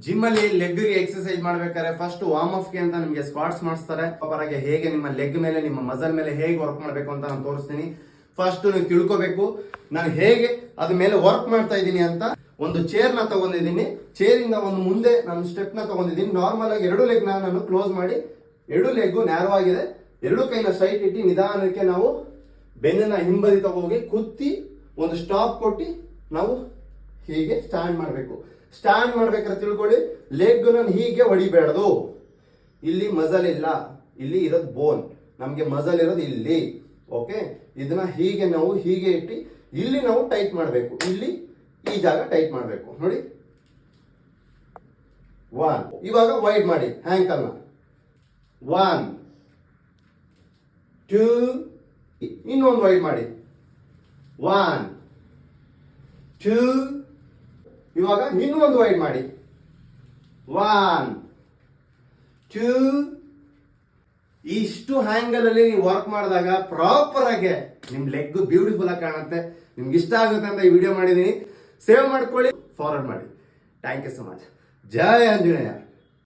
Gym ಅಲ್ಲಿ leg ಗೆ exercise ಮಾಡ್ಬೇಕಾದ್ರೆ ಫಸ್ಟ್ ವಾರ್ಮ್ ಅಪ್ ಗೆ ಅಂತ ನಿಮಗೆ ಸ್ಕ್ವಾಟ್ಸ್ ಮಾಡಿಸ್ತಾರೆ. ಪ್ರಾಪರ್ ಹೇಗೆ ನಿಮ್ಮ ಲೆಗ್ ಮೇಲೆ ನಿಮ್ಮ ಮಸಲ್ ಮೇಲೆ ಹೇಗೆ ವರ್ಕ್ ಮಾಡಬೇಕು ಅಂತ ನಾನು ತೋರಿಸ್ತೀನಿ. ಫಸ್ಟ್ ನೀವು ತಿಳ್ಕೋಬೇಕು ನಾನು ಹೇಗೆ ಅದ್ರ ಮೇಲೆ ವರ್ಕ್ ಮಾಡ್ತಾ ಇದ್ದೀನಿ ಅಂತ. ಒಂದು ಚೇರ್ ನ ತಗೊಂಡಿದ್ದೀನಿ, ಚೇರ್ ಇಂದ ಒಂದು ಮುಂದೆ ನಾನು ಸ್ಟೆಪ್ ನ ತಗೊಂಡಿದ್ದೀನಿ. ನಾರ್ಮಲ್ ಆಗಿ ಎರಡು ಲೆಗ್ ನಾನು ಕ್ಲೋಸ್ ಮಾಡಿ, ಎರಡು ಲೆಗ್ ನ್ಯಾರೋ ಆಗಿದೆ, ಎರಡು ಕೈನ ಸ್ಟ್ರೈಟ್ ಇಟ್ಟು ನಿಧಾನಕ್ಕೆ ನಾವು ಬೆನ್ನನ್ನ ಹಿಂಬದಿ ತಗೋಗಿ ಕುತ್ತಿ ಒಂದು ಸ್ಟಾಪ್ ಕೊಟ್ಟು ನಾವು ಹೀಗೆ ಸ್ಟ್ಯಾಂಡ್ ಮಾಡಬೇಕು. ಸ್ಟ್ಯಾಂಡ್ ಮಾಡ್ಬೇಕಾದ್ರೆ ತಿಳ್ಕೊಳ್ಳಿ, ಲೆಗ್ ನಾನು ಹೀಗೆ ಹೊಡಿಬೇಡದು. ಇಲ್ಲಿ ಮಸಲ್ ಇಲ್ಲ, ಇಲ್ಲಿ ಇರೋದು ಬೋನ್, ನಮ್ಗೆ ಮಸಲ್ ಇರೋದು ಇಲ್ಲಿ. ಓಕೆ, ಇದನ್ನ ಹೀಗೆ ನಾವು ಹೀಗೆ ಇಟ್ಟು ಇಲ್ಲಿ ನಾವು ಟೈಟ್ ಮಾಡಬೇಕು. ಇಲ್ಲಿ ಈ ಜಾಗ ಟೈಟ್ ಮಾಡಬೇಕು ನೋಡಿ. 1 ಇವಾಗ ವೈಡ್ ಮಾಡಿ ಹ್ಯಾಂಕಲ್ನ. 1 2 ಇನ್ನೊಂದು ವೈಡ್ ಮಾಡಿ. 1 2 ಇವಾಗ ಇನ್ನೊಂದು ವೈಡ್ ಮಾಡಿ. 1 2 ಇಷ್ಟು ಹ್ಯಾಂಗಲ್ ಅಲ್ಲಿ ನೀವು ವರ್ಕ್ ಮಾಡಿದಾಗ ಪ್ರಾಪರ್ ಆಗಿ ನಿಮ್ ಲೆಗ್ ಬ್ಯೂಟಿಫುಲ್ ಆಗಿ ಕಾಣುತ್ತೆ. ನಿಮ್ಗೆ ಇಷ್ಟ ಆಗುತ್ತೆ ಅಂತ ಈ ವಿಡಿಯೋ ಮಾಡಿದೀನಿ. ಸೇವ್ ಮಾಡ್ಕೊಳ್ಳಿ, ಫಾರ್ವರ್ಡ್ ಮಾಡಿ. Thank you so much. ಜೈ ಆಂಜನೇಯ.